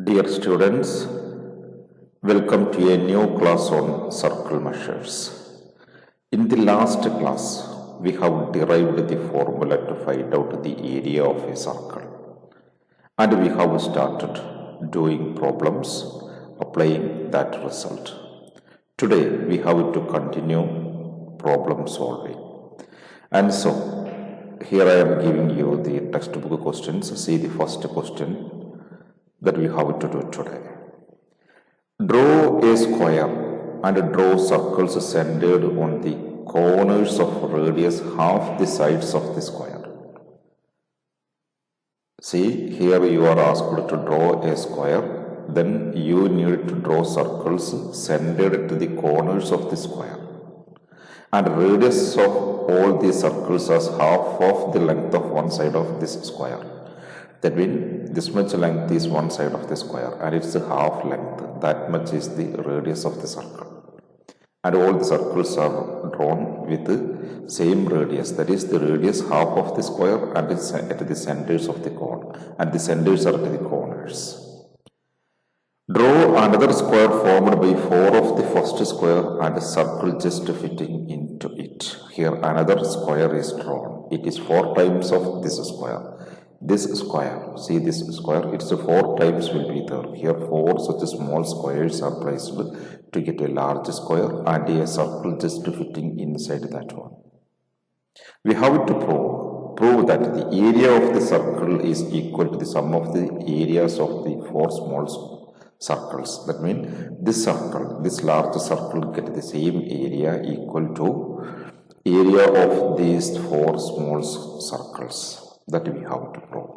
Dear students, welcome to a new class on circle measures. In the last class, we have derived the formula to find out the area of a circle, and we have started doing problems applying that result. Today, we have to continue problem solving. And so, here I am giving you the textbook questions. See the first question that we have to do today. Draw a square and draw circles centered on the corners of radius half the sides of the square. See, here you are asked to draw a square, then you need to draw circles centered to the corners of the square. And radius of all these circles is half of the length of one side of this square. That means this much length is one side of the square and it's a half length. That much is the radius of the circle. And all the circles are drawn with the same radius. That is the radius half of the square and it's at the centers of the cone. And the centers are at the corners. Draw another square formed by 4 of the first square and a circle just fitting into it. Here another square is drawn. It is 4 times of this square. This square, see this square, it's 4 times will be there. Here 4 such small squares are placed to get a large square and a circle just fitting inside that one. We have to prove that the area of the circle is equal to the sum of the areas of the 4 small circles. That means this circle, this large circle get the same area equal to area of these 4 small circles. That we have to prove.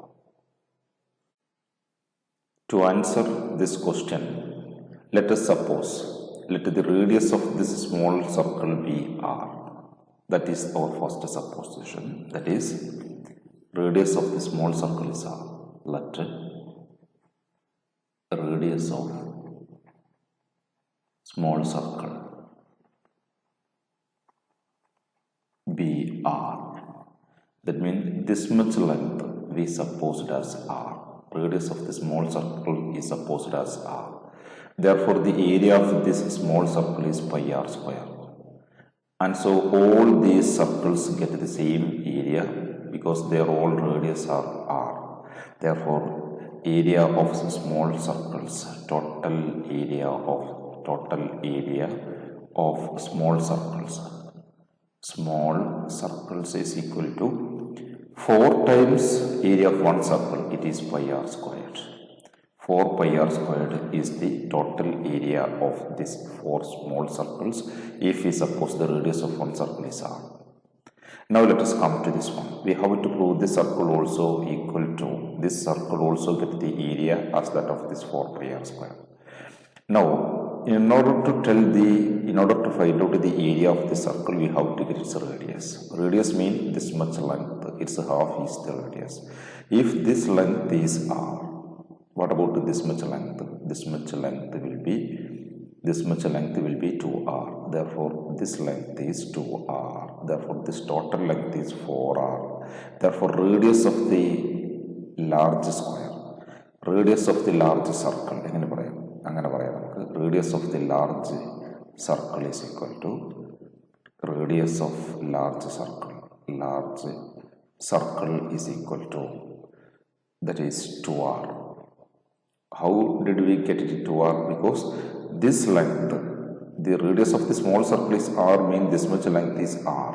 To answer this question, let us suppose, let the radius of this small circle be r. That is our first supposition. That is, radius of the small circle is r. Let radius of small circle be r. That means this much length we supposed as r. Radius of the small circle is supposed as r. Therefore, the area of this small circle is pi r square. And so all these circles get the same area because their all radius are r. Therefore, area of small circles, total area of small circles is equal to 4 times area of one circle, it is pi r squared. 4 pi r squared is the total area of these 4 small circles if we suppose the radius of one circle is r. Now let us come to this one. We have to prove this circle also equal to, this circle also get the area as that of this 4 pi r square. Now, in order to find out the area of the circle, we have to get its radius. Radius means this much length. Its half is the radius. If this length is r, what about this much length? This much length will be 2r. Therefore, this length is 2r. Therefore, this total length is 4r. Therefore, radius of the large square, radius of the large circle, radius of the large circle is equal to radius of large circle is equal to, that is 2r. How did we get it to r? Because this length, the radius of the small circle is r, means this much length is r.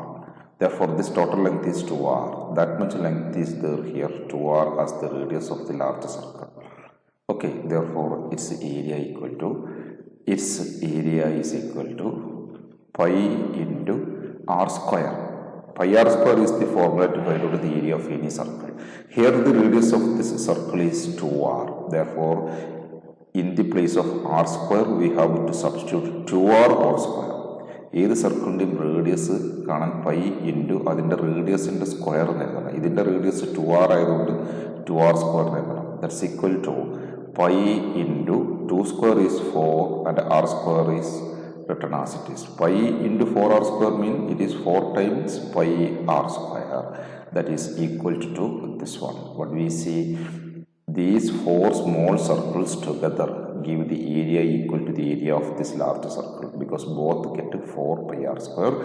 Therefore, this total length is 2r. That much length is there here, 2r as the radius of the large circle. Okay, therefore, its area is equal to pi into r square. Pi r square is the formula to find out the area of any circle. Here the radius of this circle is 2r. Therefore, in the place of r square, we have to substitute 2r whole square. ഏത് സർക്കിളിൻ്റെയും radius കാണാൻ pi into അതിൻ്റെ റേഡിയസിൻ്റെ square എഴുതണം. ഇതിൻ്റെ radius 2r ആയതുകൊണ്ട് 2r square എഴുതണം. That's equal to pi into 2 square is 4 and r square is written as it is. Pi into 4r square means it is 4 times pi r square. That is equal to this one. What we see, these four small circles together give the area equal to the area of this large circle, because both get 4 pi r square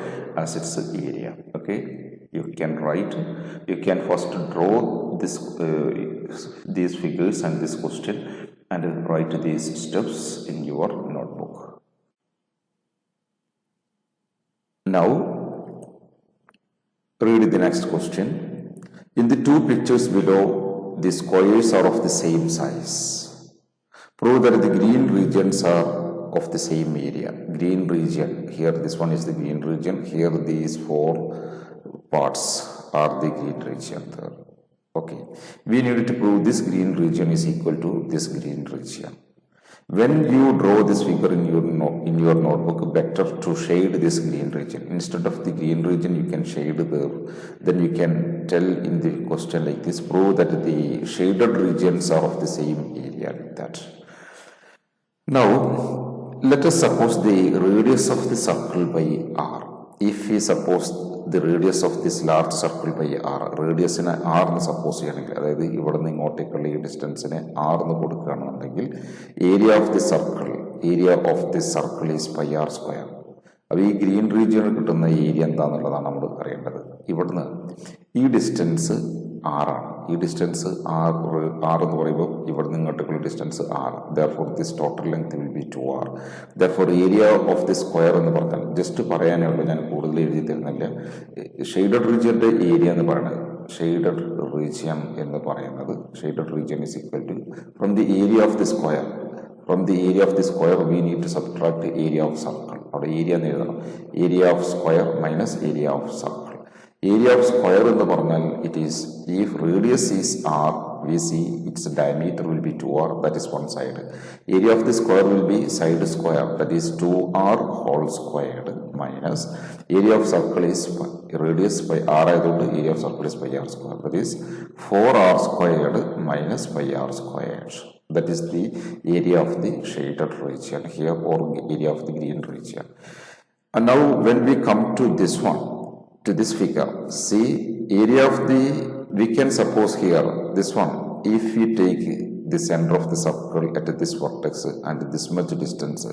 as its area. Okay, you can write, you can first draw this these figures and this question and write these steps in your notebook. Now read the next question. In the two pictures below, the squares are of the same size. Prove that the green regions are of the same area. Green region, here this one is the green region, here these four parts are the green region there. Okay, we need to prove this green region is equal to this green region. When you draw this figure in your notebook, better to shade this green region. Instead of the green region, you can shade there. Then you can tell in the question like this, prove that the shaded regions are of the same area, like that. Now, let us suppose the radius of the circle by r. If we suppose the radius of this large circle by r, radius in r എന്ന് suppose ചെയ്യണമെങ്കിൽ, അതായത് ഇവിടെ നിന്ന് ഇങ്ങോട്ടേക്കുള്ള ഈ ഡിസ്റ്റൻസിനെ r എന്ന് കൊടുക്കുകയാണെന്നുണ്ടെങ്കിൽ area of the circle is pi r square. അപ്പോൾ ഈ ഗ്രീൻ റീജിയനിൽ കിട്ടുന്ന ഏരിയ എന്താണെന്നുള്ളതാണ് നമ്മൾ അറിയേണ്ടത്. ഇവിടുന്ന് ഈ ഡിസ്റ്റൻസ് ആറാണ്. ഈ ഡിസ്റ്റൻസ് ആർ എന്ന് പറയുമ്പോൾ ഇവിടെ നിന്ന് ഇങ്ങോട്ടേക്കുള്ള distance r. Therefore this total length will be 2r. Therefore area of the square എന്ന് പറഞ്ഞാൽ ജസ്റ്റ് പറയാനേ ഉള്ളൂ, ഞാൻ കൂടുതൽ എഴുതി തരുന്നില്ല. ഷെയ്ഡഡ് റീജിയൻ്റെ ഏരിയ എന്ന് പറയുന്നത് shaded region is equal to from the area of the square. From the area of the square, we need to subtract the area of circle. അവിടെ ഏരിയ എന്ന് എഴുതണം. Area of square minus area of circle. Area of square എന്ന് പറഞ്ഞാൽ it is, if radius is r, we see its diameter will be 2r, that is one side. Area of the square will be side square, that is 2r whole squared, minus area of circle is radius by r ആയതുകൊണ്ട് area of circle is pi r square, that is 4r squared minus pi r squared. That is the area of the shaded region here, or area of the green region. And now when we come to this one, to this figure, see area of the, we can suppose here this one, if we take the center of the circle at this vertex and this much distance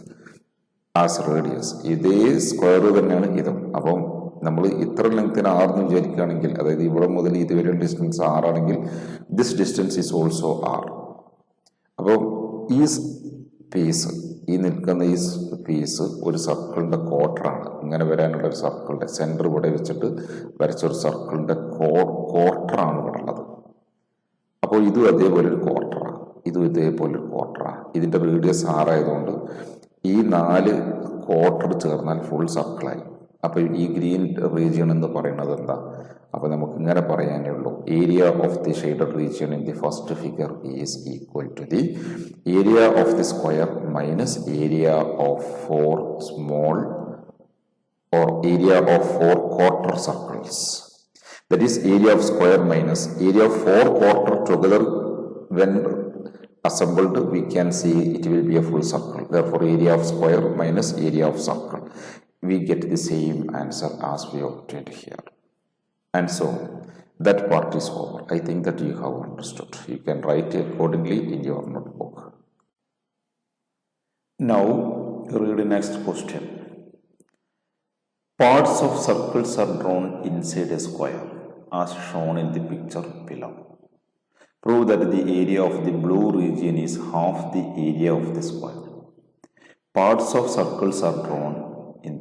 as radius, ഇതേ square തന്നെയാണ് ഇതും. അപ്പം നമ്മൾ ഇത്ര ലെങ്ത്തിന് ആർന്ന് വിചാരിക്കുകയാണെങ്കിൽ, അതായത് ഇവിടെ മുതൽ ഇതുവരെ ഡിസ്റ്റൻസ് ആറാണെങ്കിൽ this distance is also r. അപ്പോൾ ഈ സ്പേസ്, ഈ നിൽക്കുന്ന ഈ പീസ് ഒരു സർക്കിളിൻ്റെ ക്വാർട്ടറാണ്. ഇങ്ങനെ വരാനുള്ള ഒരു സർക്കിളിൻ്റെ സെൻറ്റർ ഇവിടെ വെച്ചിട്ട് വരച്ചൊരു സർക്കിളിൻ്റെ ക്വാർട്ടറാണ് ഇവിടെ ഉള്ളത്. അപ്പോൾ ഇതും അതേപോലെ ഒരു ക്വാർട്ടറാണ്, ഇതും ഇതേപോലെ ഒരു ക്വാർട്ടറാണ്. ഇതിൻ്റെ റേഡിയസ് ആറായതുകൊണ്ട് ഈ 4 ക്വാർട്ടർ ചേർന്നാൽ ഫുൾ സർക്കിളായി. അപ്പോൾ ഈ ഗ്രീൻ റീജിയൻ എന്ന് പറയുന്നത് എന്താ? അപ്പോൾ നമുക്ക് ഇങ്ങനെ പറയാനേ ഉള്ളൂ, area of the shaded region in the first figure is equal to the area of the square minus area of 4 small or area of 4 quarter circles. That is area of square minus area of 4 quarter together. When assembled, we can see it will be a full circle. Therefore, area of square minus area of circle, we get the same answer as we obtained here. And so that part is over. I think that you have understood. You can write accordingly in your notebook. Now read the next question. Parts of circles are drawn inside a square as shown in the picture below. Prove that the area of the blue region is half the area of the square. Parts of circles are drawn in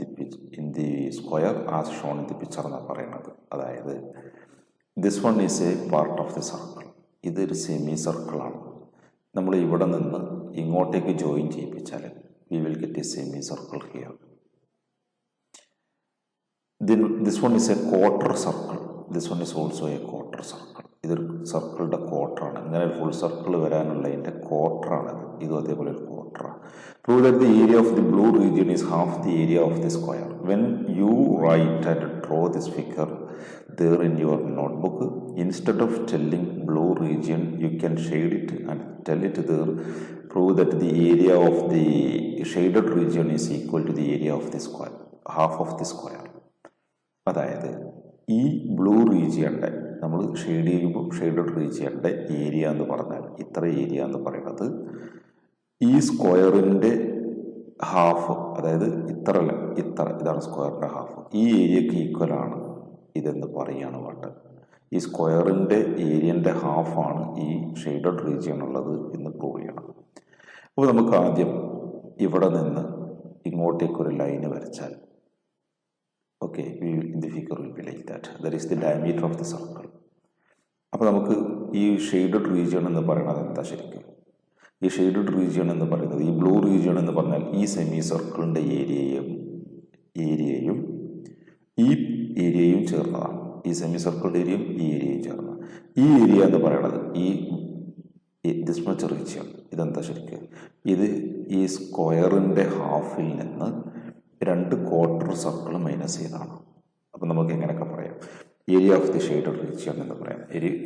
the square as shown in the picture എന്ന് പറയുന്നത്. അതായത് this one is a part of the circle. ഇതൊരു semi സർക്കിളാണ്. നമ്മൾ ഇവിടെ നിന്ന് ഇങ്ങോട്ടേക്ക് join ചെയ്യിപ്പിച്ചാൽ we will get a semi circle here. Then this one is a quarter circle. This one is also a quarter circle. ഇതൊരു സർക്കിളിൻ്റെ ക്വാർട്ടറാണ്. ഇങ്ങനെ ഒരു full circle വരാനുള്ള അതിൻ്റെ ക്വാർട്ടറാണ്. ഇതും അതേപോലെ ഒരു ക്വാർട്ടറാണ്. Prove that the area of the blue region is half the area of the square. When you write and draw this figure there in your notebook, instead of telling blue region, you can shade it and tell it there. Prove that the area of the shaded region is equal to the area of the square, half of the square. അതായത് ഈ blue റീജിയൻ്റെ നമ്മൾ shade ചെയ്യുമ്പോൾ shaded റീജിയൻ്റെ area എന്ന് പറഞ്ഞാൽ ഇത്ര area എന്ന് പറയുന്നത് ഈ സ്ക്വയറിൻ്റെ ഹാഫ്, അതായത് ഇത്ര ഇതാണ് സ്ക്വയറിൻ്റെ ഹാഫ്, ഈ ഏരിയക്ക് ഈക്വലാണ് ഇതെന്ന് പറയുകയാണ് വേണ്ടത്. ഈ സ്ക്വയറിൻ്റെ ഏരിയൻ്റെ ഹാഫാണ് ഈ ഷെയ്ഡഡ് റീജിയൻ ഉള്ളത് എന്ന് പ്രൂവ് ചെയ്യണം. അപ്പോൾ നമുക്ക് ആദ്യം ഇവിടെ നിന്ന് ഇങ്ങോട്ടേക്കൊരു ലൈന് വരച്ചാൽ, okay, the figure will be like that is the diameter of the circle. അപ്പോൾ നമുക്ക് ഈ ഷെയ്ഡഡ് റീജിയൻ എന്ന് പറയുന്നത് എന്താ ശരിക്കും? ഈ ഷെയ്ഡഡ് റീജിയൻ എന്ന് പറയുന്നത്, ഈ ബ്ലൂ റീജിയൻ എന്ന് പറഞ്ഞാൽ ഈ സെമി സർക്കിളിൻ്റെ ഏരിയയും ഈ ഏരിയയും ചേർന്നതാണ്. ഈ സെമി സർക്കിളിൻ്റെ ഏരിയയും ഈ ഏരിയയും ചേർന്ന ഈ ഏരിയ എന്ന് പറയുന്നത് ദിസ് മച്ച് റീജിയൻ. ഇതെന്താ ശരിക്കും? ഇത് ഈ സ്ക്വയറിൻ്റെ ഹാഫിൽ നിന്ന് 2 ക്വാർട്ടർ സർക്കിൾ മൈനസ് ചെയ്താണ്. അപ്പം നമുക്ക് എങ്ങനെയൊക്കെ പറയാം? Area of the shaded region എന്ന് പറയാം.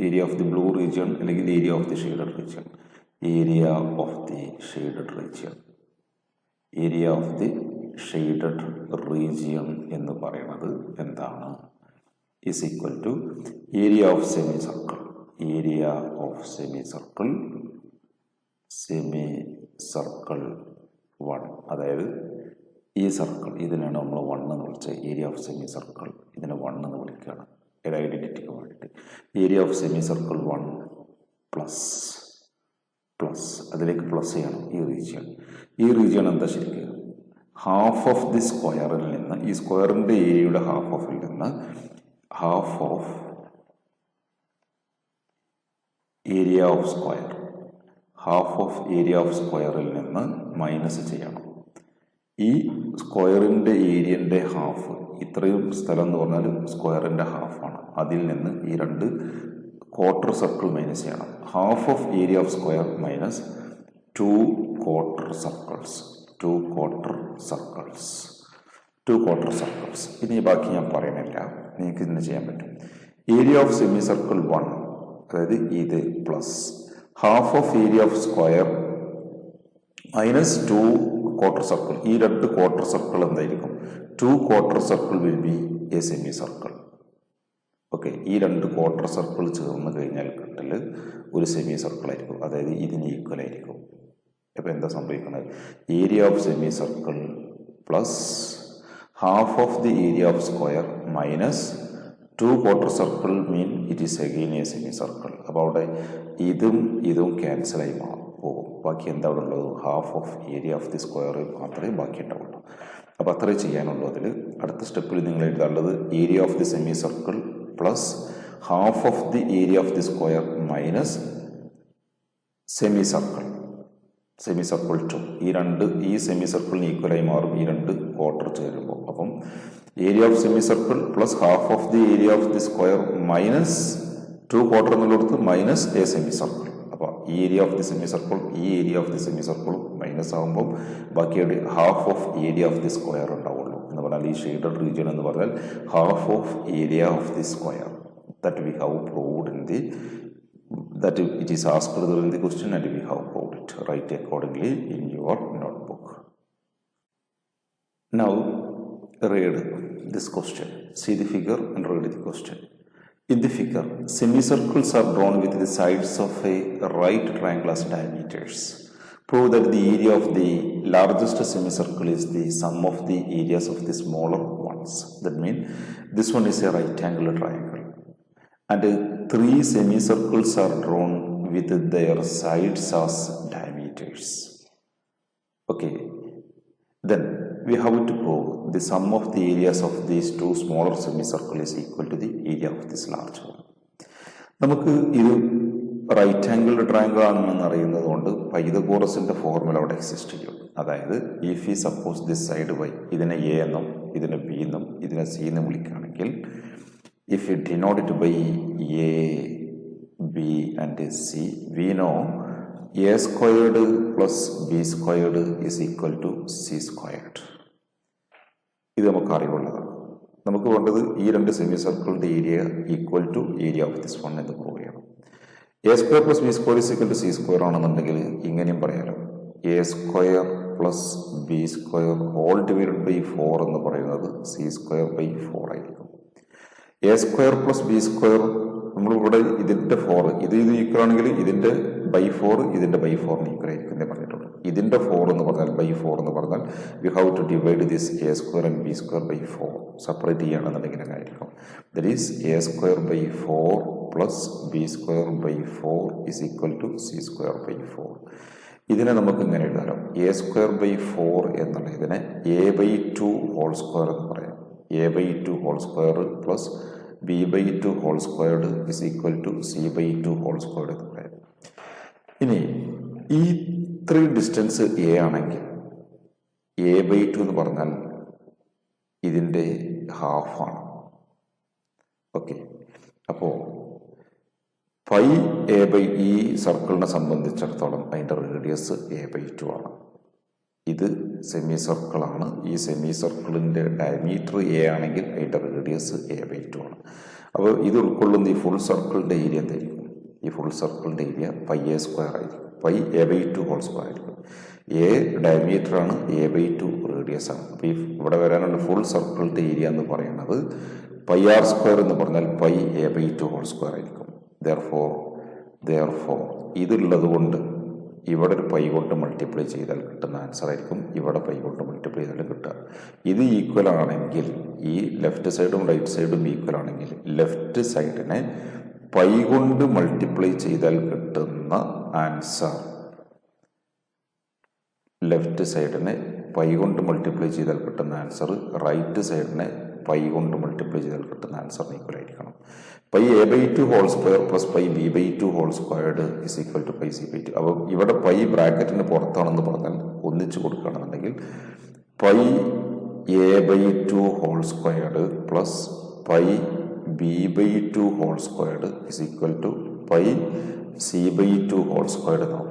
Area of the blue region അല്ലെങ്കിൽ area of the shaded region. Area of the shaded region, area of the shaded region എന്ന് പറയുന്നത് എന്താണ്? Is equal to area of semi circle. Area of semi circle 1. അതായത് ഈ circle, ഇതിനാണ് നമ്മൾ 1 എന്ന് വിളിച്ചത്. ഏരിയ ഓഫ് സെമി സർക്കിൾ ഇതിനെ 1 എന്ന് വിളിക്കുകയാണ് ഒരു ഐഡൻറ്റിറ്റിക്ക് വേണ്ടിയിട്ട്. Area of semi circle 1 plus അതിലേക്ക് പ്ലസ് ചെയ്യണം ഈ റീജിയൻ എന്താ ശരിക്കും? ഹാഫ് ഓഫ് ദി സ്ക്വയറിൽ നിന്ന്, ഈ സ്ക്വയറിൻ്റെ ഏരിയയുടെ half of area of square, half of area of സ്ക്വയറിൽ നിന്ന് മൈനസ് ചെയ്യണം. ഈ സ്ക്വയറിൻ്റെ ഏരിയൻ്റെ ഹാഫ്, ഇത്രയും സ്ഥലം എന്ന് പറഞ്ഞാൽ സ്ക്വയറിൻ്റെ ഹാഫാണ്. അതിൽ നിന്ന് ഈ 2 ക്വാർട്ടർ സർക്കിൾ മൈനസ് ചെയ്യണം. Half of area of square minus 2 quarter circles. ഇനി ബാക്കി ഞാൻ പറയുന്നില്ല, നിങ്ങൾക്ക് ഇതിന് ചെയ്യാൻ പറ്റും. ഏരിയ ഓഫ് സെമി സർക്കിൾ 1, അതായത് ഇത് plus half of area of square minus 2 quarter circle. ഈ 2 ക്വാർട്ടർ സർക്കിൾ എന്തായിരിക്കും? 2 quarter circle will be A semi circle. Okay, ഈ 2 ക്വാർട്ടർ സർക്കിൾ ചേർന്ന് കഴിഞ്ഞാൽ കിട്ടൽ ഒരു സെമി സർക്കിൾ ആയിരിക്കും, അതായത് ഇതിന് ഈക്വൽ ആയിരിക്കും. അപ്പോൾ എന്താ സംഭവിക്കുന്നത്? Area of semi circle plus half of the area of square minus 2 quarter circle mean it is again A semi circle. അപ്പോൾ അവിടെ ഇതും ക്യാൻസലായി പോകും. ബാക്കി എന്താ അവിടെ ഉള്ളത്? Half of area of the square മാത്രമേ ബാക്കി ഉണ്ടാവുള്ളൂ. അപ്പോൾ അത്രയും ചെയ്യാനുള്ളൂ. അതിൽ അടുത്ത സ്റ്റെപ്പിൽ നിങ്ങൾ എഴുതാനുള്ളത് area of the semi circle plus half of the area of the square minus semi circle 2. ഈ സെമി സർക്കിളിന് ഈക്വലായി മാറും ഈ 2 ക്വാർട്ടർ ചേരുമ്പോൾ. അപ്പം area of semi circle plus half of the area of the square minus 2 quarter എന്നുള്ളത് minus a semi circle. അപ്പോൾ ഈ area of the semi circle area of the semi സർക്കിളും മൈനസ് ആകുമ്പോൾ ബാക്കിയുടെ half of area of the square ഉണ്ടാവുള്ളൂ. എന്ന് പറഞ്ഞാൽ ഈ ഷെയ്ഡഡ് റീജിയൻ എന്ന് പറഞ്ഞാൽ half of area of the square. That we have proved that it is asked in the question and we have proved it. Write accordingly in your notebook. Now read this question. See the figure and read the question. In the figure, semicircles are drawn with the sides of a right triangle as diameters. Prove that the area of the largest semicircle is the sum of the areas of the smaller ones. That means this one is a rectangular triangle. And 3 semicircles are drawn with their sides as diameters. Okay, then we have to prove the sum of the areas of these 2 smaller semicircles is equal to the area of this large one. നമുക്ക് ഇത് right angle triangle ആണെന്ന് അറിയുന്നത് കൊണ്ട് പൈതഗോറസിന്റെ formula അവിടെ exist ചെയ്യും. അതായത് if ഈ suppose this side Y, ഇതിനെ എ എന്നും ഇതിനെ ബി എന്നും ഇതിനെ സി എന്നും വിളിക്കുകയാണെങ്കിൽ, if you denote it by A, B and C, we know A squared plus B squared is equal to C squared. ഇത് നമുക്ക് അറിവുള്ളതാണ്. നമുക്ക് വേണ്ടത് ഈ 2 സെമി സർക്കിളിൻ്റെ area equal to area of this one എന്ന് പ്രൂവ് ചെയ്യണം. A square plus b square is equal to c square ആണെന്നുണ്ടെങ്കിൽ ഇങ്ങനെയും പറയാലോ, a square plus b square whole divided by 4 എന്ന് പറയുന്നത് സി സ്ക്വയർ ബൈ 4 ആയിരിക്കും. A square plus b square നമ്മളിവിടെ ഇതിൻ്റെ 4 ഇത് ഈക്വൽ ആണെങ്കിൽ ഇതിൻ്റെ ബൈ 4 ഇതിൻ്റെ ബൈ 4 ഈക്വൽ ആയിരിക്കും എന്നേ പറഞ്ഞിട്ടുള്ളൂ. ഇതിൻ്റെ 4 എന്ന് പറഞ്ഞാൽ ബൈ 4 എന്ന് പറഞ്ഞാൽ you have to divide this a square and b square by 4. Separate ചെയ്യുകയാണെന്നുണ്ടെങ്കിൽ അങ്ങനെ ആയിരിക്കും. That is a square by 4 plus b square by 4 is equal to c square by 4. ഇതിനെ നമുക്ക് ഇങ്ങനെ എഴുതാം. എ സ്ക്വയർ ബൈ 4 എന്നുള്ള ഇതിനെ എ ബൈ 2 ഹോൾ സ്ക്വയർ എന്ന് പറയാം. A by 2 whole square plus b by 2 whole squared is equal to c by 2 whole squared എന്ന് പറയാം. ഇനി ഈ ഇത്രയും ഡിസ്റ്റൻസ് എ ആണെങ്കിൽ എ ബൈ 2 എന്ന് പറഞ്ഞാൽ ഇതിൻ്റെ ഹാഫാണ്. ഓക്കെ, അപ്പോൾ പൈ എ ബൈ ഈ സർക്കിളിനെ സംബന്ധിച്ചിടത്തോളം അതിൻ്റെ റേഡിയസ് എ ബൈ 2 ആണ്. ഇത് സെമി സർക്കിളാണ്. ഈ സെമി സർക്കിളിൻ്റെ ഡയമീറ്റർ എ ആണെങ്കിൽ അതിൻ്റെ റേഡിയസ് എ ബൈ 2 ആണ്. അപ്പോൾ ഇത് ഉൾക്കൊള്ളുന്ന ഈ ഫുൾ സർക്കിളിൻ്റെ ഏരിയ എന്തായിരിക്കും? ഈ ഫുൾ സർക്കിളിൻ്റെ ഏരിയ പൈ എ സ്ക്വയർ ആയിരിക്കും. Pi a by 2 whole square ആയിരിക്കും. എ ഡയമീറ്റർ ആണ്, എ ബൈ 2 റേഡിയസ് ആണ്. അപ്പോൾ ഈ ഇവിടെ വരാനുള്ള ഫുൾ സർക്കിളിൻ്റെ ഏരിയ എന്ന് പറയുന്നത് പൈ ആർ സ്ക്വയർ എന്ന് പറഞ്ഞാൽ pi a by 2 whole square ആയിരിക്കും. therefore ഇതുള്ളത് കൊണ്ട് ഇവിടെ ഒരു പൈ കൊണ്ട് മൾട്ടിപ്ലൈ ചെയ്താൽ കിട്ടുന്ന ആൻസർ ആയിരിക്കും ഇവിടെ പൈ കൊണ്ട് മൾട്ടിപ്ലൈ ചെയ്താൽ കിട്ടുക. ഇത് ഈക്വൽ ആണെങ്കിൽ, ഈ ലെഫ്റ്റ് സൈഡും റൈറ്റ് സൈഡും ഈക്വൽ ആണെങ്കിൽ ലെഫ്റ്റ് സൈഡിനെ പൈ കൊണ്ട് മൾട്ടിപ്ലൈ ചെയ്താൽ കിട്ടുന്ന ആൻസർ, ലെഫ്റ്റ് സൈഡിനെ പൈ കൊണ്ട് മൾട്ടിപ്ലൈ ചെയ്താൽ കിട്ടുന്ന ആൻസർ റൈറ്റ് സൈഡിനെ പൈ കൊണ്ട് മൾട്ടിപ്ലൈ ചെയ്താൽ കിട്ടുന്ന ആൻസറിന് ഈക്വൽ ആയിരിക്കണം. Pi a by 2 whole square plus pi b by 2 whole squared is equal to pi c by 2. അപ്പോൾ ഇവിടെ പൈ ബ്രാക്കറ്റിന് പുറത്താണെന്ന് പറഞ്ഞാൽ ഒന്നിച്ച് കൊടുക്കുകയാണെന്നുണ്ടെങ്കിൽ pi a by 2 whole squared plus pi b by 2 whole squared is equal to pi c by 2 whole squared എന്നാവും.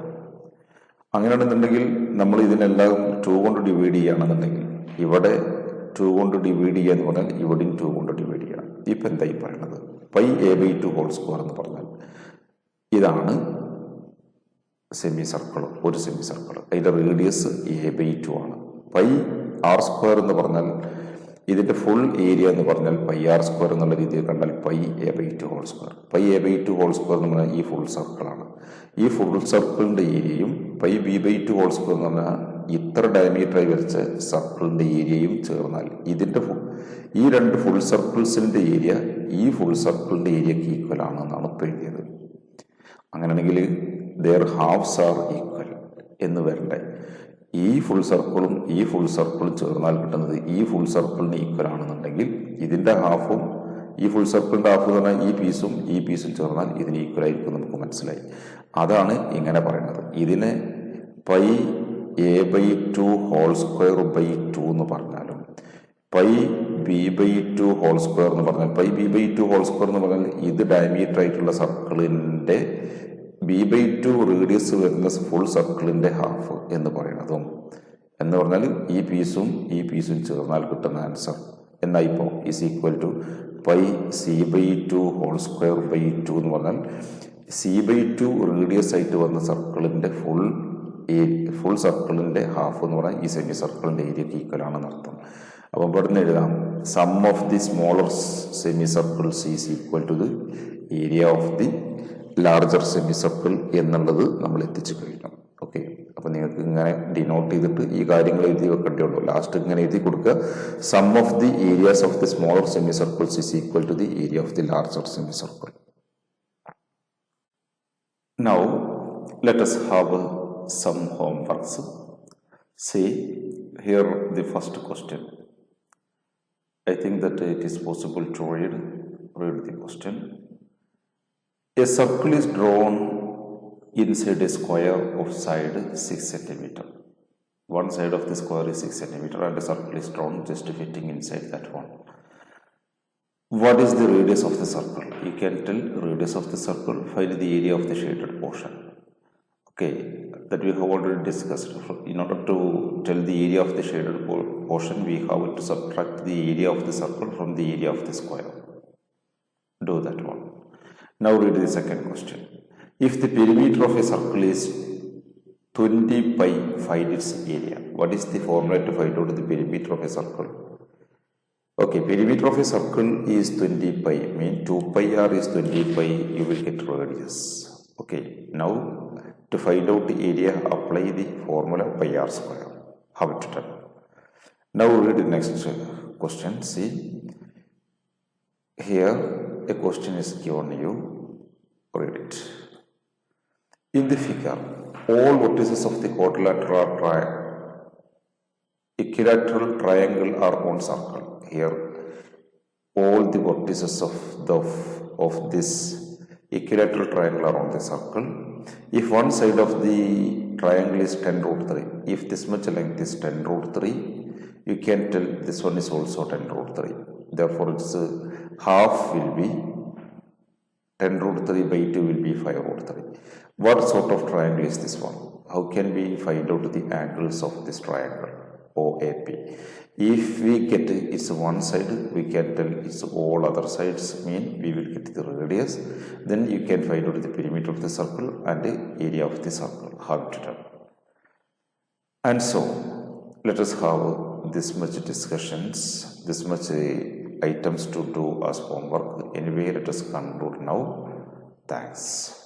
അങ്ങനെയാണെന്നുണ്ടെങ്കിൽ നമ്മൾ ഇതിനെല്ലാം 2 കൊണ്ട് ഡിവൈഡ് ചെയ്യുകയാണെന്നുണ്ടെങ്കിൽ ഇവിടെ 2 കൊണ്ട് ഡിവൈഡ് ചെയ്യുക എന്ന് പറഞ്ഞാൽ ഇവിടെയും 2 കൊണ്ട് ഡിവൈഡ് ചെയ്യണം. ഇപ്പം എന്തായി പറയുന്നത്? Pi a by 2 whole square എന്ന് പറഞ്ഞാൽ ഇതാണ് സെമി സർക്കിൾ, ഒരു സെമി സർക്കിൾ. അതിൻ്റെ റേഡിയസ് എ ബൈ 2 ആണ്. പൈ ആർ സ്ക്വയർ എന്ന് പറഞ്ഞാൽ ഇതിൻ്റെ ഫുൾ ഏരിയ എന്ന് പറഞ്ഞാൽ പൈ ആർ സ്ക്വയർ എന്നുള്ള രീതിയിൽ കണ്ടാൽ pi a by 2 whole square. Pi a by 2 whole square എന്ന് പറഞ്ഞാൽ ഈ ഫുൾ സർക്കിളാണ്. ഈ ഫുൾ സർക്കിളിൻ്റെ ഏരിയയും pi b by 2 whole square എന്ന് പറഞ്ഞാൽ ഇത്ര ഡയമീറ്ററായി വരച്ച സർക്കിളിൻ്റെ ഏരിയയും ചേർന്നാൽ ഇതിൻ്റെ ഈ രണ്ട് ഫുൾ സർക്കിൾസിൻ്റെ ഏരിയ ഈ ഫുൾ സർക്കിളിൻ്റെ ഏരിയക്ക് ഈക്വൽ ആണെന്നാണ് ഇപ്പോൾ എഴുതിയത്. അങ്ങനെയാണെങ്കിൽ ദെയർ ഹാഫ്സ് ആർ ഈക്വൽ എന്ന് വരണ്ടേ. ഈ ഫുൾ സർക്കിളും ഈ ഫുൾ സർക്കിളും ചേർന്നാൽ കിട്ടുന്നത് ഈ ഫുൾ സർക്കിളിന് ഈക്വൽ ആണെന്നുണ്ടെങ്കിൽ ഇതിൻ്റെ ഹാഫും ഈ ഫുൾ സർക്കിളിൻ്റെ ഹാഫ് എന്ന് പറഞ്ഞാൽ ഈ പീസും ചേർന്നാൽ ഇതിന് ഈക്വൽ ആയിരിക്കും നമുക്ക് മനസ്സിലായി. അതാണ് ഇങ്ങനെ പറയുന്നത്. ഇതിനെ pi a by 2 whole square by 2 എന്ന് പറഞ്ഞാലും pi b by 2 whole square എന്ന് പറഞ്ഞാൽ pi b by 2 whole square എന്ന് പറഞ്ഞാൽ ഇത് ഡയമീറ്റർ ആയിട്ടുള്ള സർക്കിളിൻ്റെ ബി ബൈ 2 റേഡിയസ് വരുന്ന ഫുൾ സർക്കിളിൻ്റെ ഹാഫ് എന്ന് പറയുന്നതും എന്ന് പറഞ്ഞാൽ ഈ പീസും ചേർന്നാൽ കിട്ടുന്ന ആൻസർ എന്നായിപ്പോൾ is equal to pi c by 2 whole square by 2 എന്ന് പറഞ്ഞാൽ സി ബൈ 2 റേഡിയസ് ആയിട്ട് വന്ന സർക്കിളിൻ്റെ ഫുൾ സർക്കിളിൻ്റെ ഹാഫ് എന്ന് പറഞ്ഞാൽ ഈ സെമി സർക്കിളിൻ്റെ ഏരിയക്ക് ഈക്വൽ ആണെന്ന് അർത്ഥം. അപ്പോൾ ഇവിടെ നിന്ന് എഴുതാം sum of the smaller semi circles is equal to the area of the larger semi circle എന്നുള്ളത് നമ്മൾ എത്തിച്ചു കഴിഞ്ഞു. ഓക്കെ, അപ്പോൾ നിങ്ങൾക്ക് ഇങ്ങനെ ഡിനോട്ട് ചെയ്തിട്ട് ഈ കാര്യങ്ങൾ എഴുതി വെക്കേണ്ടേ ഉള്ളൂ. ലാസ്റ്റ് ഇങ്ങനെ എഴുതി കൊടുക്കുക, sum of the areas of the smaller semi circles is equal to the area of the larger semi circle. Now let us have some homeworks. See here the first question. I think that it is possible to read the question. A circle is drawn inside a square of side 6 cm. One side of the square is 6 cm and a circle is drawn just fitting inside that one. What is the radius of the circle? You can tell radius of the circle, find the area of the shaded portion. Okay, that we have already discussed. In order to tell the area of the shaded portion, we have to subtract the area of the circle from the area of the square. Do that one. Now read the second question. If the perimeter of a circle is 20 pi, find its area. What is the formula to find out the perimeter of a circle? Okay, perimeter of a circle is 20 pi, mean 2 pi r is 20 pi, you will get radius. Okay, now to find out the area, apply the formula pi r square. How to tell? Now read the next question. See, here a question is given you, read it. In the figure, all vertices of the equilateral triangle are on circle. Here, all the vertices of this equilateral triangle are on the circle. If one side of the triangle is 10 root 3, if this much length is 10 root 3, you can tell this one is also 10 root 3. Therefore, its half will be 10 root 3 by 2 will be 5 root 3. What sort of triangle is this one? How can we find out the angles of this triangle OAP? If we get its one side, we can tell its all other sides, mean we will get the radius. Then you can find out the perimeter of the circle and the area of the circle. How to tell? And so, let us have this much discussions, this much items to do as homework. Anyway, let us conclude now. Thanks.